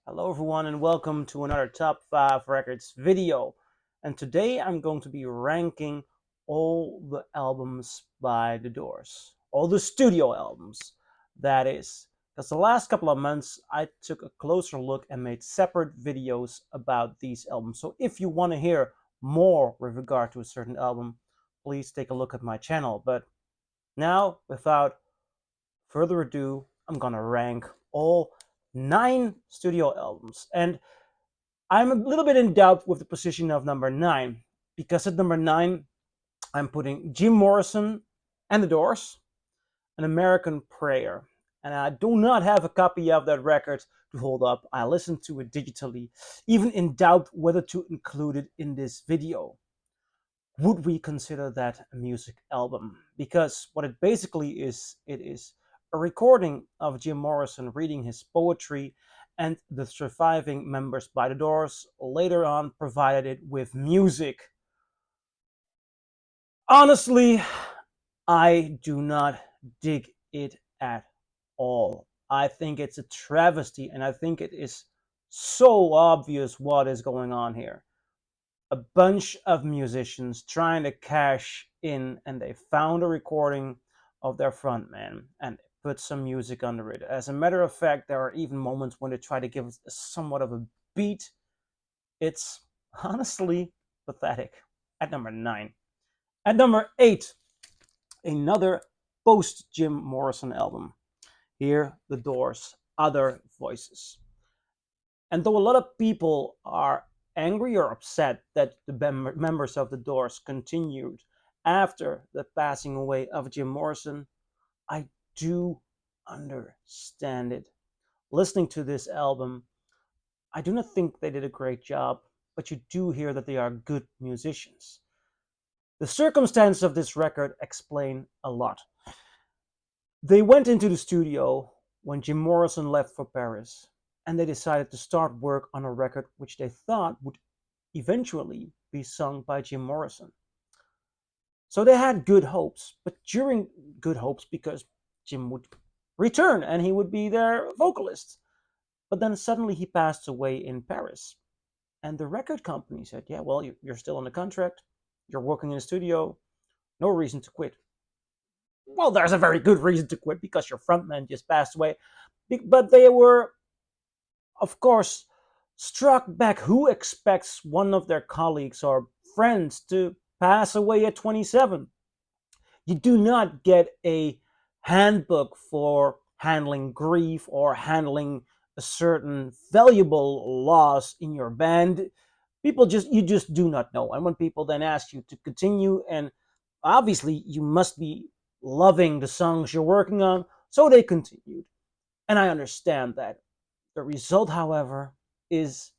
Hello everyone and welcome to another Top 5 Records video. And today I'm going to be ranking all the albums by The Doors. All the studio albums, that is. Because the last couple of months I took a closer look and made separate videos about these albums. So if you want to hear more with regard to a certain album, please take a look at my channel. But now, without further ado, I'm gonna rank all 9 studio albums. And I'm a little bit in doubt with the position of number 9, because at number 9, I'm putting Jim Morrison and the Doors, An American Prayer. And I do not have a copy of that record to hold up. I listened to it digitally, even in doubt whether to include it in this video. Would we consider that a music album? Because what it basically is, it is a recording of Jim Morrison reading his poetry, and the surviving members by the Doors later on provided it with music. Honestly, I do not dig it at all. I think it's a travesty, and I think it is so obvious what is going on here. A bunch of musicians trying to cash in, and they found a recording of their frontman and put some music under it. As a matter of fact, there are even moments when they try to give it somewhat of a beat. It's honestly pathetic. At number 9. At number 8, another post Jim Morrison album. Here, The Doors, Other Voices. And though a lot of people are angry or upset that the members of the Doors continued after the passing away of Jim Morrison, I do understand it. Listening to this album, I do not think they did a great job, but you do hear that they are good musicians. The circumstances of this record explain a lot. They went into the studio when Jim Morrison left for Paris, and they decided to start work on a record which they thought would eventually be sung by Jim Morrison. So they had good hopes, but during good hopes because Jim would return and he would be their vocalist. But then suddenly he passed away in Paris. And the record company said, yeah, well, you're still on the contract, you're working in the studio, no reason to quit. Well, there's a very good reason to quit because your frontman just passed away. But they were, of course, struck back. Who expects one of their colleagues or friends to pass away at 27? You do not get a handbook for handling grief or handling a certain valuable loss in your band. You just do not know. And when people then ask you to continue, and obviously you must be loving the songs you're working on, so they continued. And I understand that. The result, however, is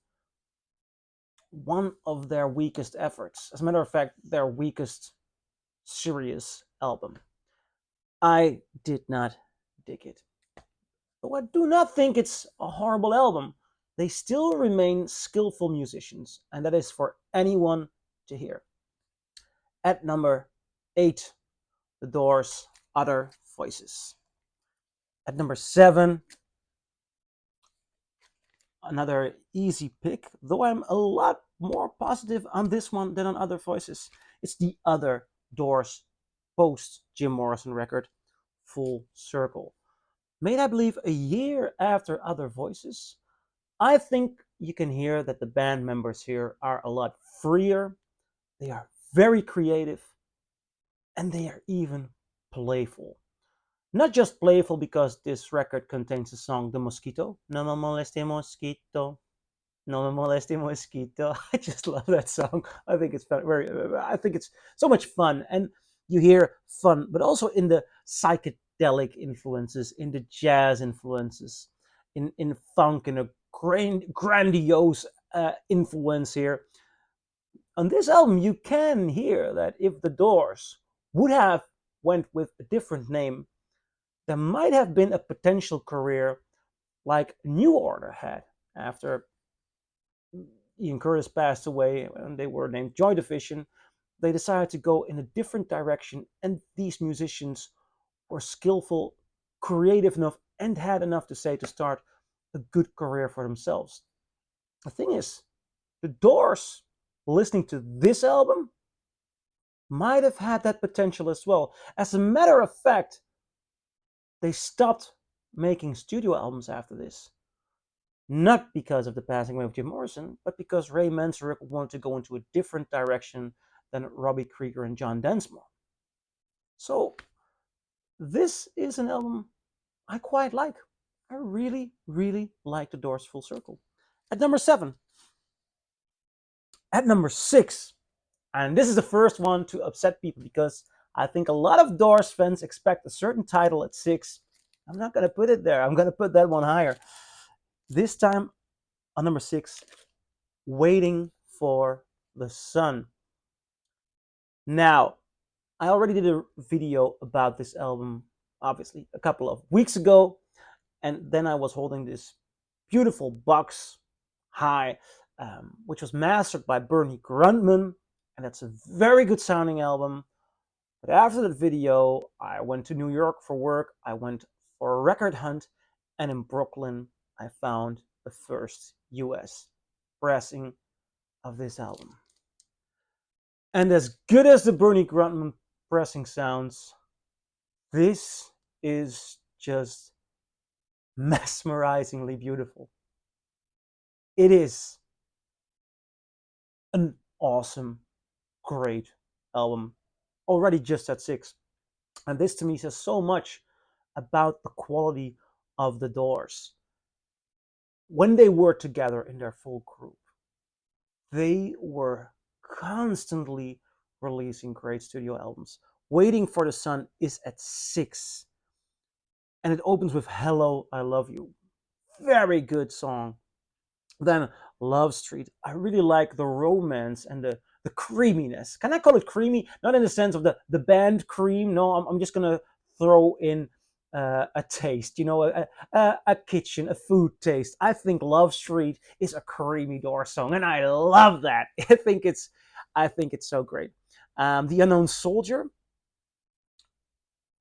one of their weakest efforts. As a matter of fact, their weakest serious album. I did not dig it. Though I do not think it's a horrible album, they still remain skillful musicians, and that is for anyone to hear. At number 8, The Doors, Other Voices. At number 7, another easy pick, though I'm a lot more positive on this one than on Other Voices. It's the other Doors post Jim Morrison record, Full Circle. Made, I believe, a year after Other Voices. I think you can hear that the band members here are a lot freer. They are very creative, and they are even playful. Not just playful because this record contains the song The Mosquito. No me moleste mosquito. No me moleste mosquito. I just love that song. I think it's I think it's so much fun. And you hear fun, but also in the psychedelic influences, in the jazz influences, in funk, in a grandiose influence here. On this album, you can hear that if the Doors would have went with a different name, there might have been a potential career like New Order had after Ian Curtis passed away and they were named Joy Division. They decided to go in a different direction, and these musicians were skillful, creative enough, and had enough to say to start a good career for themselves. The thing is, the Doors, listening to this album, might have had that potential as well. As a matter of fact, they stopped making studio albums after this. Not because of the passing away of Jim Morrison, but because Ray Manzarek wanted to go into a different direction than Robby Krieger and John Densmore. So this is an album I quite like. I really, really like the Doors Full Circle. At number 7. At number 6, and this is the first one to upset people because I think a lot of Doors fans expect a certain title at 6. I'm not going to put it there. I'm going to put that one higher. This time on number 6, Waiting for the Sun. Now, I already did a video about this album, obviously, a couple of weeks ago, and then I was holding this beautiful box high, which was mastered by Bernie Grundman, and that's a very good sounding album. But after that video, I went to New York for work, I went for a record hunt, and in Brooklyn, I found the first US pressing of this album. And as good as the Bernie Grundman pressing sounds, this is just mesmerizingly beautiful. It is an awesome, great album, already just at 6. And this to me says so much about the quality of the Doors. When they were together in their full group, they were constantly releasing great studio albums. Waiting for the Sun is at 6. And it opens with Hello, I Love You. Very good song. Then Love Street. I really like the romance and the creaminess. Can I call it creamy? Not in the sense of the band Cream. No, I'm just going to throw in a taste, a kitchen, a food taste. I think Love Street is a creamy Door song, and I love that. I think it's so great. The Unknown Soldier.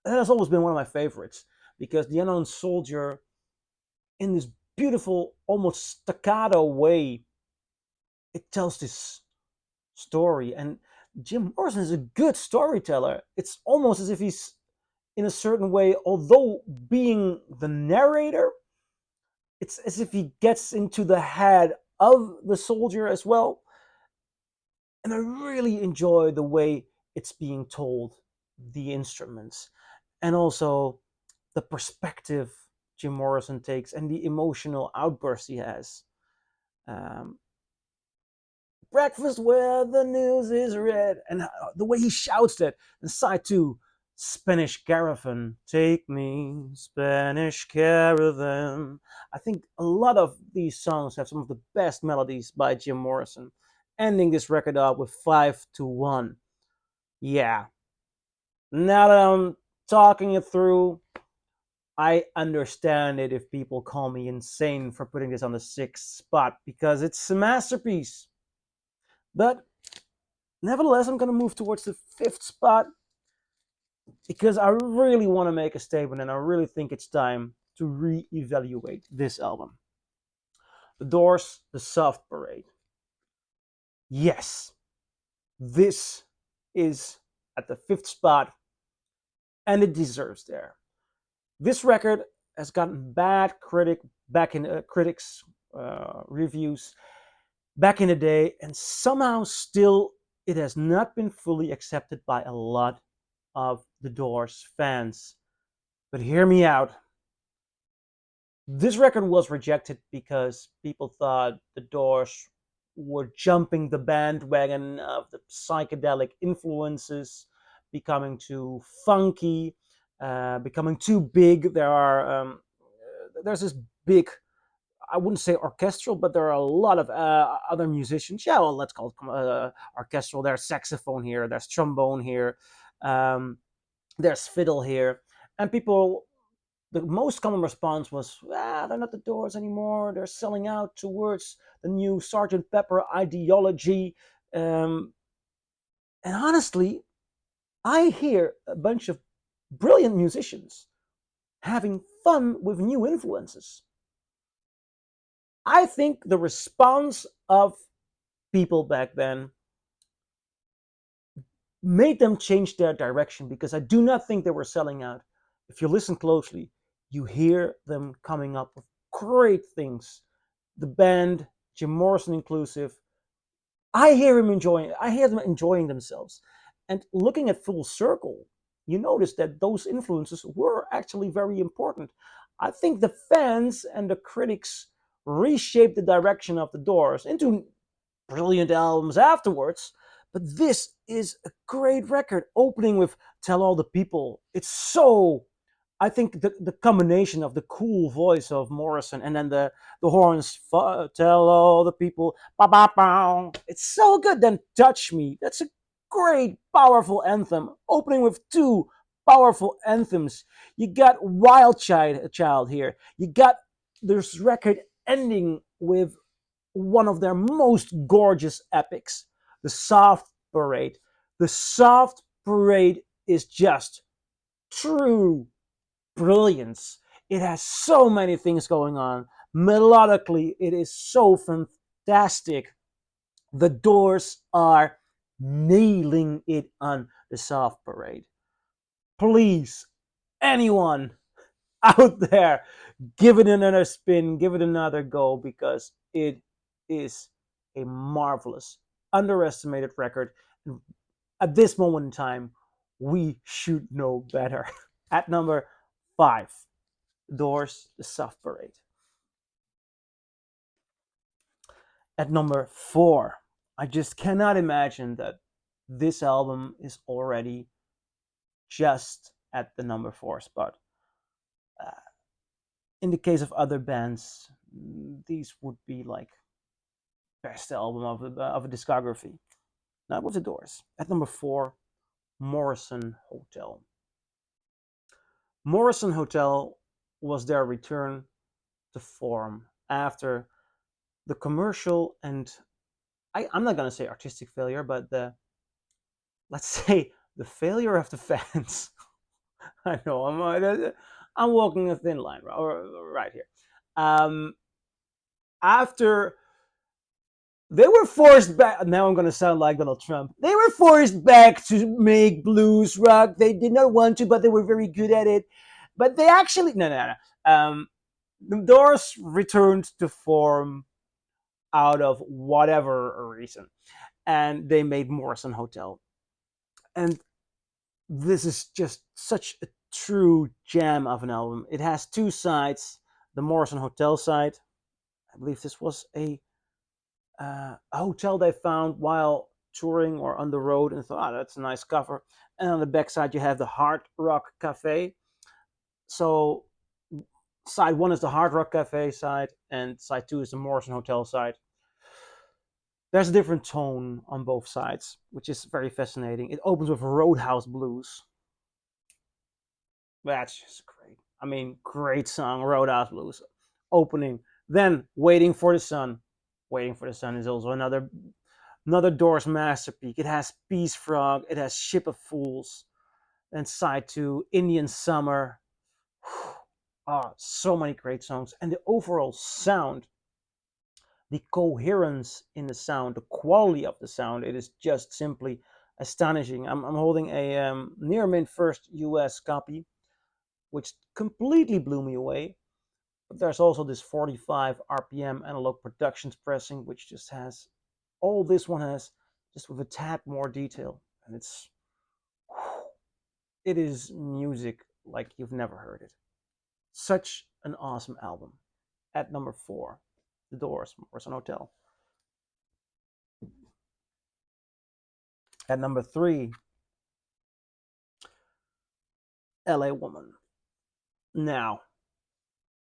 That has always been one of my favorites because The Unknown Soldier, in this beautiful, almost staccato way, it tells this story. And Jim Morrison is a good storyteller. It's almost as if he's, in a certain way, although being the narrator, it's as if he gets into the head of the soldier as well. And I really enjoy the way it's being told, the instruments, and also the perspective Jim Morrison takes and the emotional outburst he has. Breakfast where the news is read, and the way he shouts that. And side 2, Spanish Caravan, take me, Spanish Caravan. I think a lot of these songs have some of the best melodies by Jim Morrison. Ending this record up with 5-1. Yeah. Now that I'm talking it through, I understand it if people call me insane for putting this on the 6th spot because it's a masterpiece. But nevertheless, I'm going to move towards the 5th spot because I really want to make a statement and I really think it's time to re-evaluate this album. The Doors, The Soft Parade. Yes, this is at the 5th spot and it deserves there. This record has gotten bad critics reviews back in the day, and somehow still it has not been fully accepted by a lot of the Doors fans. But hear me out. This record was rejected because people thought the Doors were jumping the bandwagon of the psychedelic influences, becoming too funky, becoming too big. There's this big, I wouldn't say orchestral, but there are a lot of other musicians. Yeah, well, let's call it orchestral. There's saxophone here, there's trombone here, there's fiddle here, and people. The most common response was, they're not the Doors anymore. They're selling out towards the new Sergeant Pepper ideology. And honestly, I hear a bunch of brilliant musicians having fun with new influences. I think the response of people back then made them change their direction because I do not think they were selling out. If you listen closely, you hear them coming up with great things. The band, Jim Morrison inclusive, I hear them enjoying themselves. And looking at Full Circle, you notice that those influences were actually very important. I think the fans and the critics reshaped the direction of the Doors into brilliant albums afterwards. But this is a great record, opening with Tell All the People. It's so, I think the combination of the cool voice of Morrison and then the horns, Tell All the People, ba ba ba. It's so good. Then Touch Me. That's a great, powerful anthem, opening with two powerful anthems. You got Child here. You got this record ending with one of their most gorgeous epics, the Soft Parade. The Soft Parade is just true brilliance. It has so many things going on. Melodically, it is so fantastic. The Doors are nailing it on the Soft Parade. Please, anyone out there, give it another spin, give it another go because it is a marvelous, underestimated record. At this moment in time, we should know better. At number 5, Doors, The Soft Parade. At number 4, I just cannot imagine that this album is already just at the number 4 spot. Uh, in the case of other bands, these would be like best album of a discography. Not with the Doors. At number 4, Morrison Hotel. Morrison Hotel was their return to form after the commercial and I'm not gonna say artistic failure, but the let's say the failure of the fans. I know I'm walking a thin line right here. Um, After they were forced back. Now I'm going to sound like Donald Trump. They were forced back to make blues rock. They did not want to, but they were very good at it. But they actually no. The Doors returned to form out of whatever reason, and they made Morrison Hotel. And this is just such a true gem of an album. It has two sides. The Morrison Hotel side. I believe this was a hotel they found while touring or on the road and thought, oh, that's a nice cover. And on the back side, you have the Hard Rock Cafe. So side one is the Hard Rock Cafe side, and side two is the Morrison Hotel side. There's a different tone on both sides, which is very fascinating. It opens with Roadhouse Blues. That's just great. I mean, great song, Roadhouse Blues. Opening. Then Waiting for the Sun. Waiting for the Sun is also another Doors masterpiece. It has Peace Frog, it has Ship of Fools, and side two, Indian Summer. Oh, so many great songs. And the overall sound, the coherence in the sound, the quality of the sound, it is just simply astonishing. I'm holding a near mint first US copy, which completely blew me away. But there's also this 45 RPM analog productions pressing, which just has all this one has, just with a tad more detail. And it is music like you've never heard it. Such an awesome album. At number 4, The Doors, Morrison Hotel. At number 3, LA Woman. Now,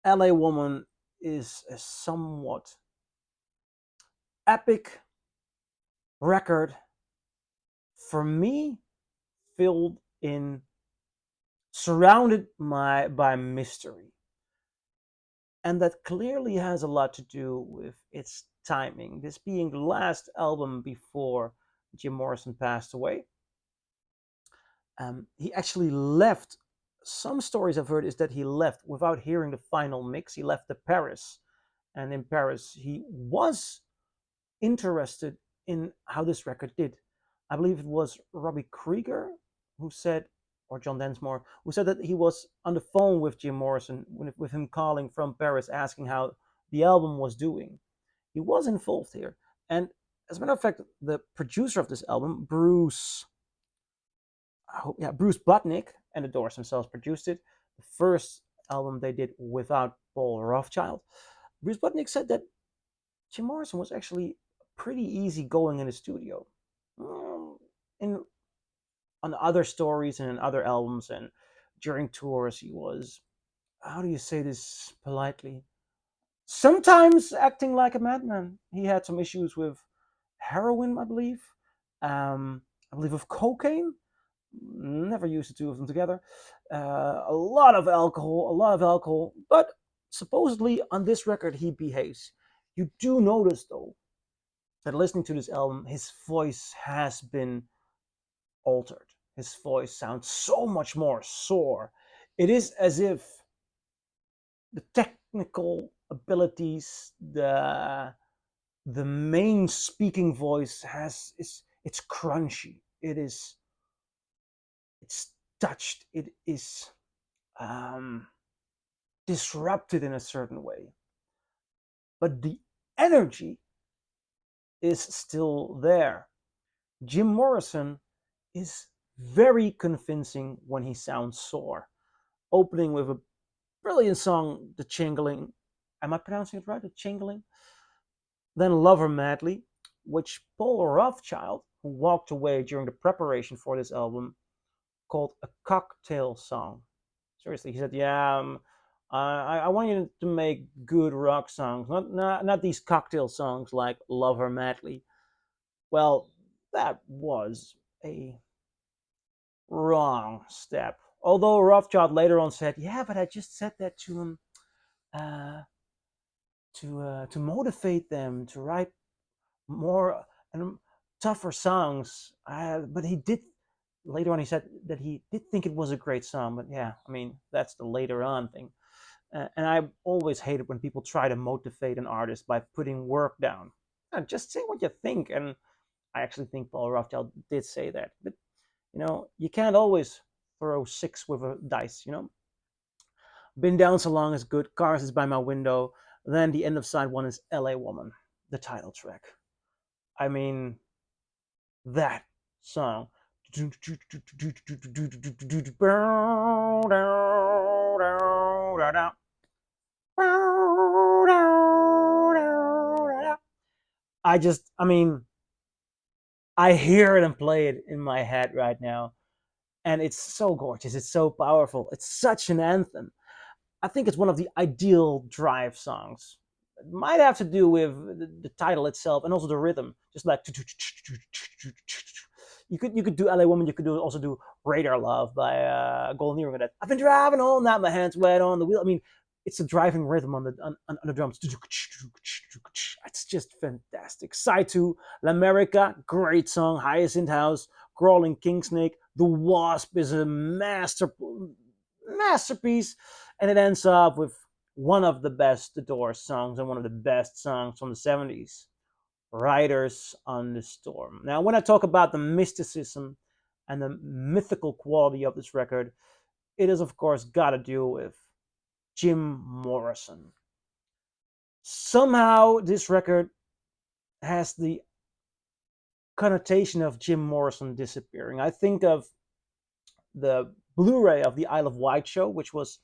LA Woman is a somewhat epic record for me, filled in, surrounded by mystery. And that clearly has a lot to do with its timing. This being the last album before Jim Morrison passed away. He actually left. Some stories I've heard is that he left without hearing the final mix. He left to Paris And in Paris, he was interested in how this record did. I believe it was Robbie Krieger who said, or John Densmore, who said that he was on the phone with Jim Morrison, with him calling from Paris, asking how the album was doing. He was involved here. And as a matter of fact, the producer of this album, Bruce Butnick, and the Doors themselves produced it. The first album they did without Paul Rothchild. Bruce Butnick said that Jim Morrison was actually pretty easy going in the studio. In on other stories and in other albums and during tours, he was, how do you say this politely? Sometimes acting like a madman. He had some issues with heroin, I believe. I believe with cocaine. Never used the two of them together. A lot of alcohol. But supposedly on this record, he behaves. You do notice though that listening to this album, his voice has been altered. His voice sounds so much more sore. It is as if the technical abilities, the main speaking voice has is it's crunchy. It's touched. It is um, disrupted in a certain way, but the energy is still there. Jim Morrison is very convincing when he sounds sore. Opening with a brilliant song, The Changeling. Am I pronouncing it right? The Changeling? Then Love Her Madly, which Paul Rothchild, who walked away during the preparation for this album, called a cocktail song. Seriously, he said, "Yeah, I want you to make good rock songs, not these cocktail songs like Love Her Madly." Well, that was a wrong step. Although Rothschild later on said, "Yeah, but I just said that to him uh, to motivate them to write more and tougher songs." But he did later on. He said that he did think it was a great song. But yeah, I mean that's the later on thing. And I always hated when people try to motivate an artist by putting work down. Just say what you think. And I actually think Paul Rothschild did say that. But you can't always throw six with a dice. Been down so long is good. Cars is by my window. Then the end of side one is L.A. Woman, the title track. I mean, that song. I mean, I hear it and play it in my head right now. And it's so gorgeous. It's so powerful. It's such an anthem. I think it's one of the ideal drive songs. It might have to do with the title itself and also the rhythm, just like you could do LA Woman. You could also do Radar Love by Golden Earring. That I've been driving all night, my hands wet on the wheel. I mean, it's a driving rhythm on the drums. It's just fantastic. Side two, L'America, great song. Hyacinth House, Crawling Kingsnake. The Wasp is a masterpiece, and it ends up with one of the best The Doors songs and one of the best songs from the 70s, Riders on the Storm. Now, when I talk about the mysticism and the mythical quality of this record, it is, of course, got to do with Jim Morrison. Somehow, this record has the connotation of Jim Morrison disappearing. I think of the Blu-ray of the Isle of Wight show, which was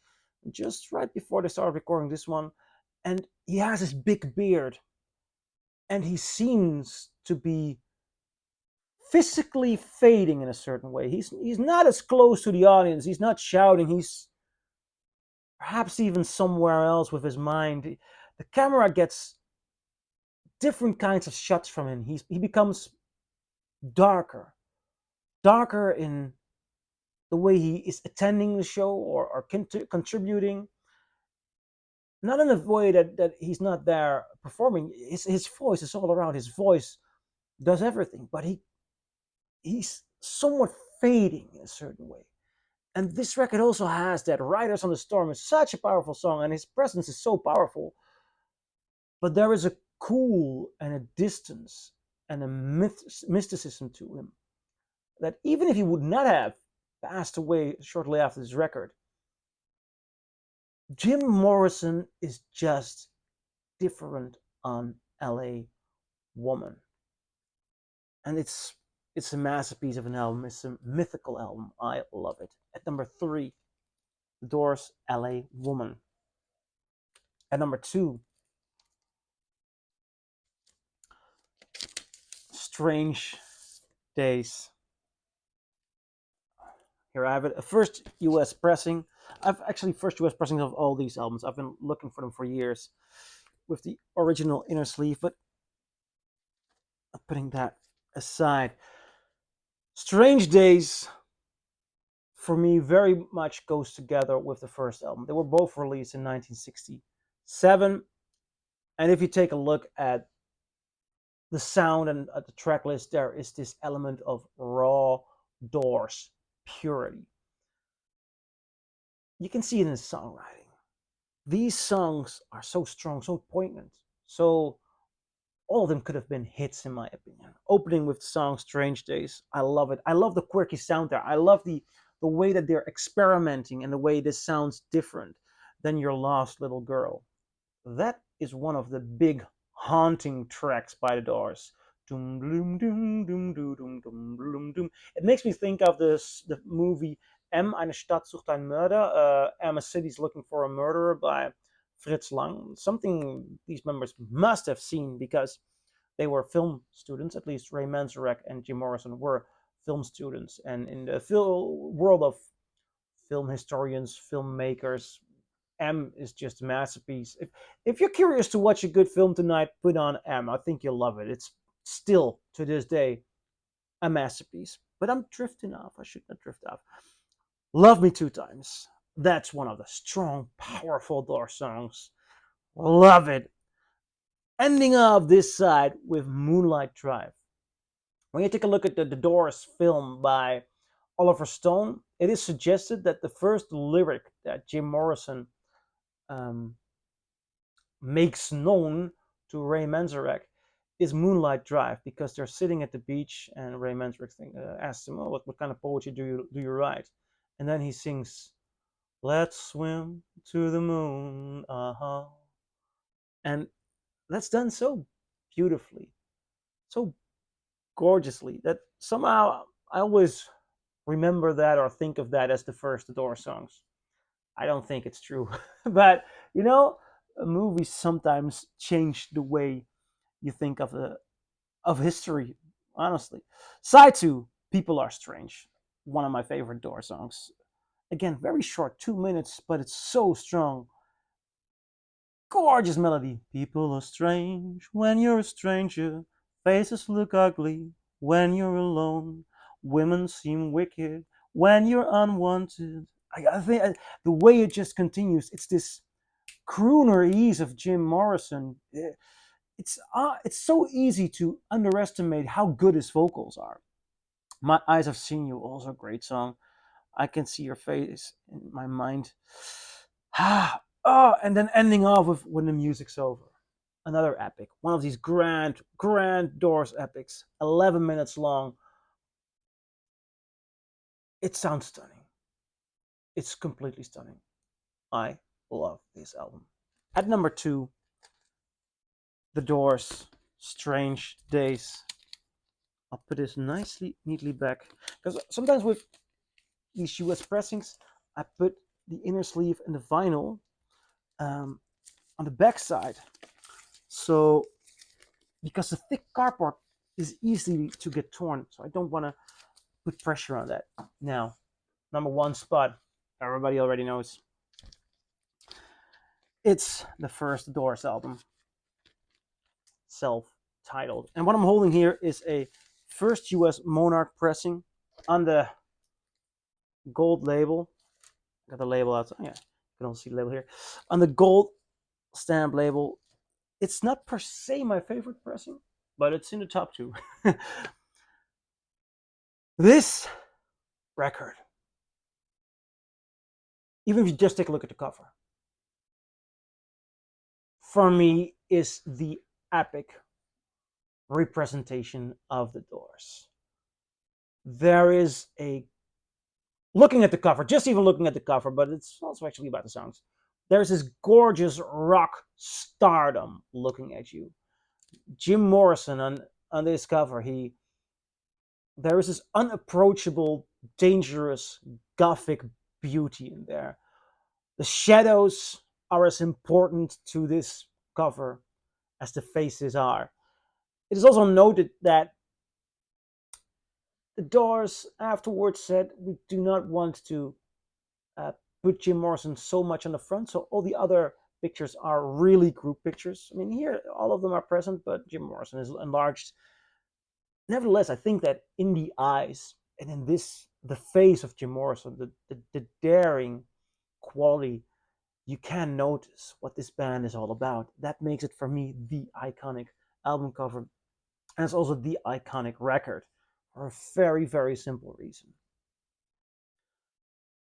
just right before they started recording this one, and he has this big beard, and he seems to be physically fading in a certain way. He's not as close to the audience. He's not shouting. He's perhaps even somewhere else with his mind. The camera gets different kinds of shots from him. He becomes darker, darker in the way he is attending the show or contributing. Not in a way that he's not there performing. His voice is all around. His voice does everything, but he's somewhat fading in a certain way. And this record also has that. Riders on the Storm is such a powerful song, and his presence is so powerful. but there is a cool and a distance and a mysticism to him that even if he would not have passed away shortly after this record, Jim Morrison is just different on LA Woman. And it's a masterpiece of an album. It's a mythical album. I love it. At number 3, The Doors' LA Woman. At number 2, Strange Days. Here I have it. A first US pressing. I've actually first US pressing of all these albums. I've been looking for them for years with the original inner sleeve, but I'm putting that aside. Strange Days for me very much goes together with the first album. They were both released in 1967. And if you take a look at the sound and at the track list, there is this element of raw Doors purity. You can see it in the songwriting. These songs are so strong, so poignant, so all of them could have been hits in my opinion. Opening with the song Strange Days, I love it. I love the quirky sound there. I love the way that they're experimenting and the way this sounds different than Your Lost Little Girl. That is one of the big haunting tracks by the Doors. Doom, doom, doom, doom, doom, doom, doom, doom, doom. It makes me think of the movie M, eine Stadt sucht einen Mörder. M, a city's looking for a murderer by Fritz Lang. Something these members must have seen because they were film students. At least Ray Manzarek and Jim Morrison were film students. And in the world of film historians, filmmakers, M is just a masterpiece. If you're curious to watch a good film tonight, put on M. I think you'll love it. It's still, to this day, a masterpiece. But I'm drifting off. I should not drift off. Love Me Two Times. That's one of the strong, powerful Doors songs. Love it. Ending off this side with Moonlight Drive. When you take a look at the Doors film by Oliver Stone, it is suggested that the first lyric that Jim Morrison makes known to Ray Manzarek is Moonlight Drive, because they're sitting at the beach and Ray Manzarek asks him, "Oh, what kind of poetry do you write?" And then he sings, "Let's swim to the moon, and that's done so beautifully, so gorgeously, that somehow I always remember that or think of that as the first Doors songs. I don't think it's true, but you know, movies sometimes change the way you think of history. Honestly, side 2, People Are Strange, one of my favorite Doors songs. Again, very short, 2 minutes, but it's so strong. Gorgeous melody. People are strange when you're a stranger. Faces look ugly when you're alone. Women seem wicked when you're unwanted. I think the way it just continues, it's this crooner ease of Jim Morrison. It's so easy to underestimate how good his vocals are. My Eyes Have Seen You, also a great song. I Can See Your Face in My Mind. And then ending off with When the Music's Over. Another epic. One of these grand Doors epics. 11 minutes long. It sounds stunning. It's completely stunning. I love this album. At number 2, The Doors, Strange Days. I'll put this neatly back. Because sometimes with these US pressings, I put the inner sleeve and the vinyl on the back side. So, because the thick cardboard is easy to get torn, so I don't want to put pressure on that. Now, number 1 spot, everybody already knows. It's the first Doors album, self-titled. And what I'm holding here is a first US Monarch pressing on the gold label. Got the label outside. Yeah, you can also see the label here. On the gold stamp label. It's not per se my favorite pressing, but it's in the top 2. This record, even if you just take a look at the cover, for me, is the epic representation of the Doors. There is a looking at the cover, just even looking at the cover, but it's also actually about the songs. There's this gorgeous rock stardom looking at you. Jim Morrison on this cover, he there is this unapproachable, dangerous, gothic beauty in there. The shadows are as important to this cover as the faces are. It is also noted that the Doors afterwards said we do not want to uh, put Jim Morrison so much on the front, so all the other pictures are really group pictures. I mean, here all of them are present, but Jim Morrison is enlarged. Nevertheless, I think that in the eyes and in this, the face of Jim Morrison, the daring quality, you can notice what this band is all about. That makes it for me the iconic album cover, and it's also the iconic record for a very, very simple reason.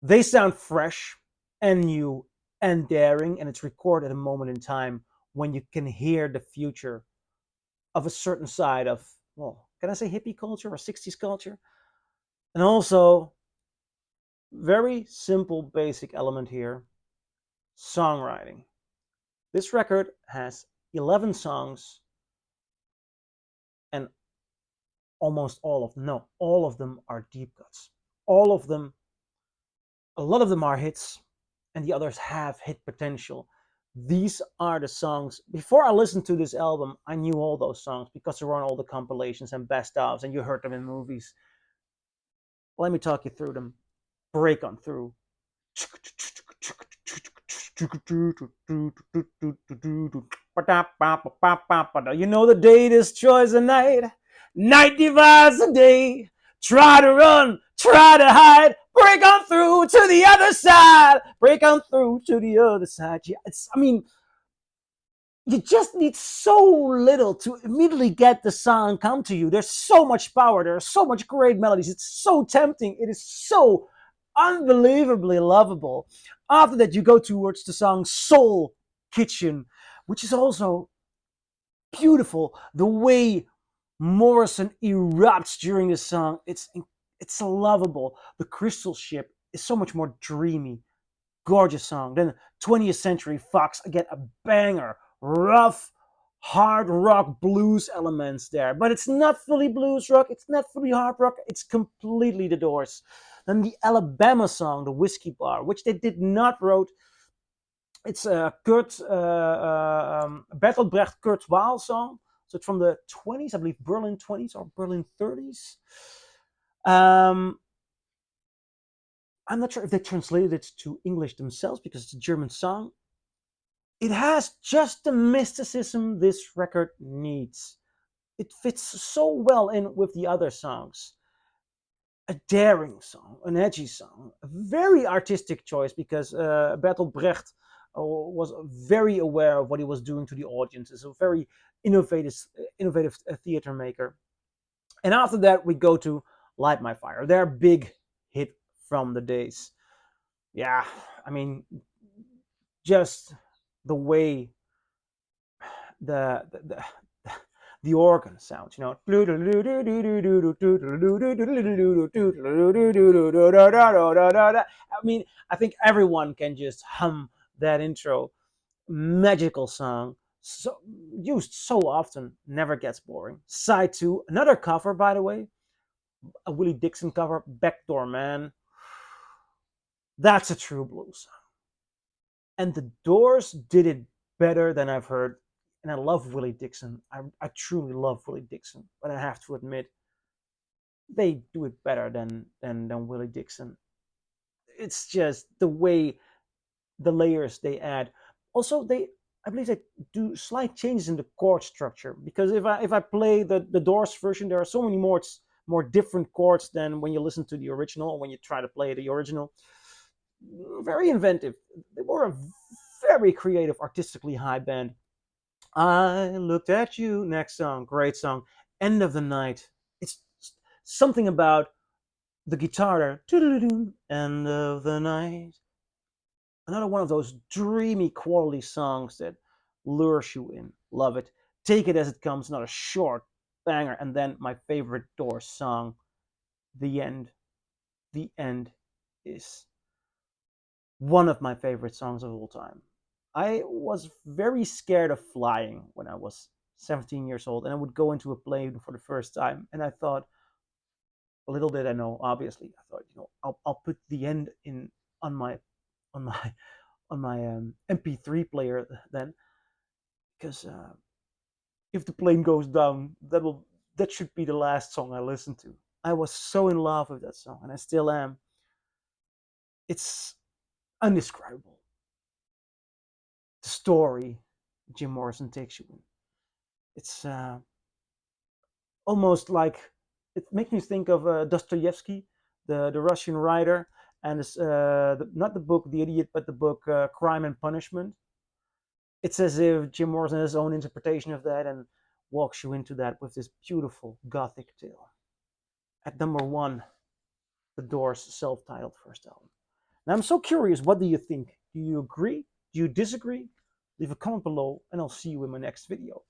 They sound fresh and new and daring, and it's recorded at a moment in time when you can hear the future of a certain side of, well, can I say hippie culture or 60s culture? And also, very simple, basic element here, songwriting. This record has 11 songs, and almost all of them, no, all of them are deep cuts. All of them, a lot of them are hits, and the others have hit potential. These are the songs. Before I listened to this album, I knew all those songs because they were on all the compilations and best ofs, and you heard them in movies. Let me talk you through them. Break on through. You know the day destroys the night. Night divides the day. Try to run, try to hide. Break on through to the other side. Break on through to the other side. Yeah, I mean, you just need so little to immediately get the song come to you. There's so much power. There's so much great melodies. It's so tempting. It is so unbelievably lovable. After that, you go towards the song Soul Kitchen, which is also beautiful. The way Morrison erupts during the song, it's lovable. The Crystal Ship is so much more dreamy, gorgeous song. Then 20th Century Fox, again, a banger, rough, hard rock blues elements there. But it's not fully blues rock, it's not fully hard rock, it's completely the Doors. Then the Alabama song, the Whiskey Bar, which they did not wrote. It's a Bertolt Brecht Kurt Weill song. So it's from the 20s, I believe Berlin 20s or Berlin 30s. I'm not sure if they translated it to English themselves because it's a German song. It has just the mysticism this record needs. It fits so well in with the other songs. A daring song, an edgy song, a very artistic choice because Bertolt Brecht was very aware of what he was doing to the audience. He's a very innovative theater maker. And after that, we go to Light My Fire, their big hit from the days. Yeah, I mean, just the way the the organ sounds, you know. I mean, I think everyone can just hum that intro. Magical song, so used so often, never gets boring. Side 2, another cover, by the way, a Willie Dixon cover, Backdoor Man. That's a true blues song. And the Doors did it better than I've heard. And I love Willie Dixon. I truly love Willie Dixon. But I have to admit, they do it better than Willie Dixon. It's just the way the layers they add. Also, I believe they do slight changes in the chord structure because if I play the Doors version, there are so many more different chords than when you listen to the original or when you try to play the original. Very inventive. They were a very creative, artistically high band. I looked at you. Next song, great song. End of the Night. It's something about the guitar there. End of the night. Another one of those dreamy quality songs that lures you in. love it. Take It As It Comes, not a short banger. And then my favorite Doors song, The End. The End is one of my favorite songs of all time. I was very scared of flying when I was 17 years old, and I would go into a plane for the first time, and I thought, little did I know, obviously, I thought, I'll put The End in on my on my on my MP3 player then, because if the plane goes down, that should be the last song I listen to. I was so in love with that song, and I still am. It's undescribable. The story Jim Morrison takes you in. It's almost like it makes me think of Dostoevsky, the Russian writer, and not the book The Idiot, but the book Crime and Punishment. It's as if Jim Morrison has his own interpretation of that and walks you into that with this beautiful gothic tale. At number one, The Doors' self-titled first album. Now I'm so curious, what do you think? Do you agree? Do you disagree? Leave a comment below, and I'll see you in my next video.